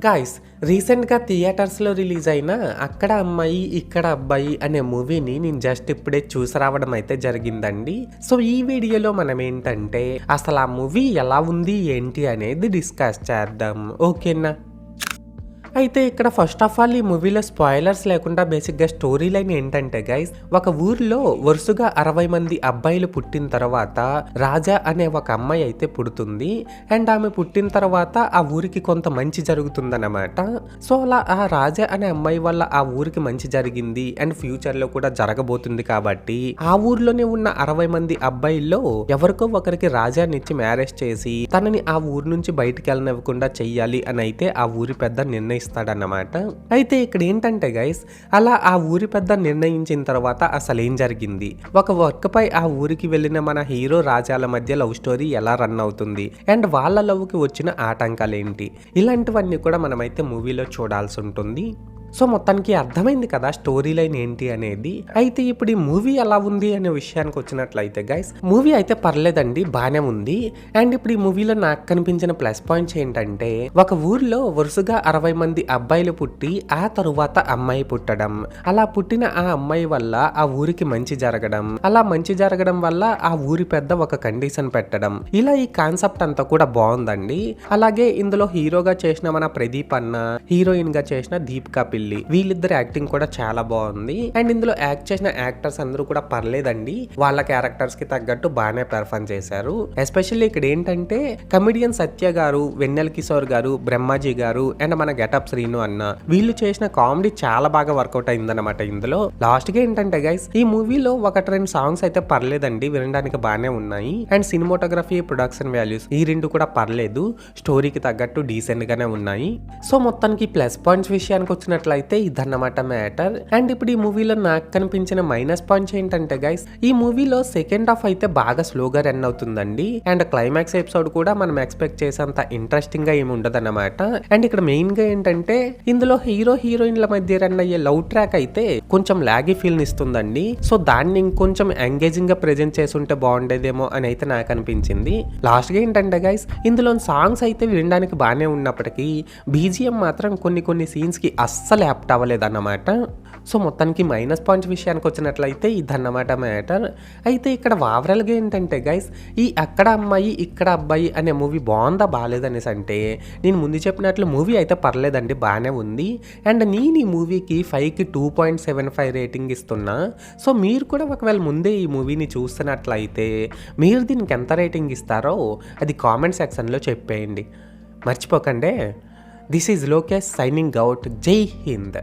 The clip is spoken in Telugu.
గాయ్స్, రీసెంట్గా థియేటర్స్లో రిలీజ్ అయిన అక్కడ అమ్మాయి ఇక్కడ అబ్బాయి అనే మూవీని నేను జస్ట్ ఇప్పుడే చూసి రావడం అయితే జరిగిందండి. సో ఈ వీడియోలో మనం ఏంటంటే అసలు ఆ మూవీ ఎలా ఉంది ఏంటి అనేది డిస్కస్ చేద్దాం, ఓకేనా? అయితే ఇక్కడ ఫస్ట్ ఆఫ్ ఆల్ ఈ మూవీలో స్పాయిలర్స్ లేకుండా బేసిక్గా స్టోరీ లైన్ ఏంటంటే గైస్, ఒక ఊర్లో వరుసగా 60 మంది అబ్బాయిలు పుట్టిన తర్వాత రాజా అనే ఒక అమ్మాయి అయితే పుడుతుంది. అండ్ ఆమె పుట్టిన తర్వాత ఆ ఊరికి కొంత మంచి జరుగుతుందన్నమాట. సో అలా ఆ రాజా అనే అమ్మాయి వల్ల ఆ ఊరికి మంచి జరిగింది అండ్ ఫ్యూచర్లో కూడా జరగబోతుంది కాబట్టి ఆ ఊర్లోనే ఉన్న 60 మంది అబ్బాయిల్లో ఎవరికో ఒకరికి రాజానిచ్చి మ్యారేజ్ చేసి తనని ఆ ఊరు నుంచి బయటికి వెళ్ళనివ్వకుండా చెయ్యాలి అని అయితే ఆ ఊరి పెద్ద నిర్ణయిస్తాడన్నమాట. అయితే ఇక్కడ ఏంటంటే గైస్, అలా ఆ ఊరి పెద్ద నిర్ణయించిన తర్వాత అసలు ఏం జరిగింది, ఒక వర్క్ పై ఆ ఊరికి వెళ్ళిన మన హీరో రాజాల మధ్య లవ్ స్టోరీ ఎలా రన్ అవుతుంది అండ్ వాళ్ళ లవ్ కి వచ్చిన ఆటంకాలు ఏంటి, ఇలాంటివన్నీ కూడా మనమైతే మూవీలో చూడాల్సి ఉంటుంది. సో మొత్తానికి అర్థమైంది కదా స్టోరీ లైన్ ఏంటి అనేది. అయితే ఇప్పుడు ఈ మూవీ ఎలా ఉంది అనే విషయానికి వచ్చినట్లయితే గైస్, మూవీ అయితే పర్లేదండి, బానే ఉంది. అండ్ ఇప్పుడు ఈ మూవీలో నాకు కనిపించిన ప్లస్ పాయింట్స్ ఏంటంటే, ఒక ఊర్లో వరుసగా 60 మంది అబ్బాయిలు పుట్టి ఆ తరువాత అమ్మాయి పుట్టడం, అలా పుట్టిన ఆ అమ్మాయి వల్ల ఆ ఊరికి మంచి జరగడం, అలా మంచి జరగడం వల్ల ఆ ఊరి పెద్ద ఒక కండిషన్ పెట్టడం, ఇలా ఈ కాన్సెప్ట్ అంతా కూడా బాగుందండి. అలాగే ఇందులో హీరోగా చేసిన మన ప్రదీప్ అన్న, హీరోయిన్ గా చేసిన దీపికా పిల్లి, వీళ్ళిద్దరు యాక్టింగ్ కూడా చాలా బాగుంది. అండ్ ఇందులో యాక్ట్ చేసిన యాక్టర్స్ అందరూ కూడా పర్లేదండి, వాళ్ళ క్యారెక్టర్స్ కి తగ్గట్టు బాగానే పెర్ఫార్మ్ చేశారు. ఎస్పెషల్లీ ఇక్కడ ఏంటంటే కమెడియన్ సత్య గారు, వెన్నెల కిషోర్ గారు, బ్రహ్మాజీ గారు అండ్ మన గెటప్ శ్రీను అన్న, వీళ్ళు చేసిన కామెడీ చాలా బాగా వర్కౌట్ అయిందన్నమాట. ఇందులో లాస్ట్ గా ఏంటంటే గైస్, ఈ మూవీలో ఒక 2 సాంగ్స్ అయితే పర్లేదండి, వినడానికి బాగానే ఉన్నాయి. అండ్ సినిమాటోగ్రఫీ, ప్రొడక్షన్ వాల్యూస్ ఈ రెండు కూడా పర్లేదు, స్టోరీకి తగ్గట్టు డీసెంట్ గానే ఉన్నాయి. సో మొత్తానికి ప్లస్ పాయింట్స్ విషయానికి వచ్చినట్లయితే ఇదన్నమాట మ్యాటర్. అండ్ ఇప్పుడు ఈ మూవీలో నాకు కనిపించిన మైనస్ పాయింట్స్ ఏంటంటే గైస్, ఈ మూవీలో సెకండ్ హాఫ్ అయితే బాగా స్లోగా రన్ అవుతుందండి. అండ్ క్లైమాక్స్ ఎపిసోడ్ కూడా మనం ఎక్స్పెక్ట్ చేసేంత ఇంట్రెస్టింగ్ గా ఏమి ఉండదన్నమాట. అండ్ ఇక్కడ మెయిన్ గా ఏంటంటే ఇందులో హీరో హీరోయిన్ల మధ్య రన్ అయ్యే లవ్ ట్రాక్ అయితే కొంచెం లాగీ ఫీల్ ఇస్తుందండి. సో దాన్ని ఇంకొంచెం ఎంగేజింగ్ గా ప్రెజెంట్ చేస్తుంటే బాగుండేదేమో అని అయితే నాకు అనిపించింది. లాస్ట్ గా ఏంటంటే గైస్, ఇందులో సాంగ్స్ అయితే వినడానికి బాగానే ఉన్నప్పటికీ బీజిఎం మాత్రం కొన్ని సీన్స్ కి అస్సలు యాప్ట్ అవ్వలేదన్నమాట. సో మొత్తానికి మైనస్ పాయింట్స్ విషయానికి వచ్చినట్లయితే ఇదన్నమాట మ్యాటర్. అయితే ఇక్కడ ఓవరాల్గా ఏంటంటే గైస్, ఈ అక్కడ అమ్మాయి ఇక్కడ అబ్బాయి అనే మూవీ బాగుందా బాగాలేదనేసి అంటే, నేను ముందు చెప్పినట్లు మూవీ అయితే పర్లేదండి, బాగానే ఉంది. అండ్ నేను ఈ మూవీకి 5కి 2.75 రేటింగ్ ఇస్తున్నా. సో మీరు కూడా ఒకవేళ ముందే ఈ మూవీని చూస్తున్నట్లయితే మీరు దీనికి ఎంత రేటింగ్ ఇస్తారో అది కామెంట్ సెక్షన్లో చెప్పేయండి, మర్చిపోకండి. This is Lokesh signing out. జై హింద్.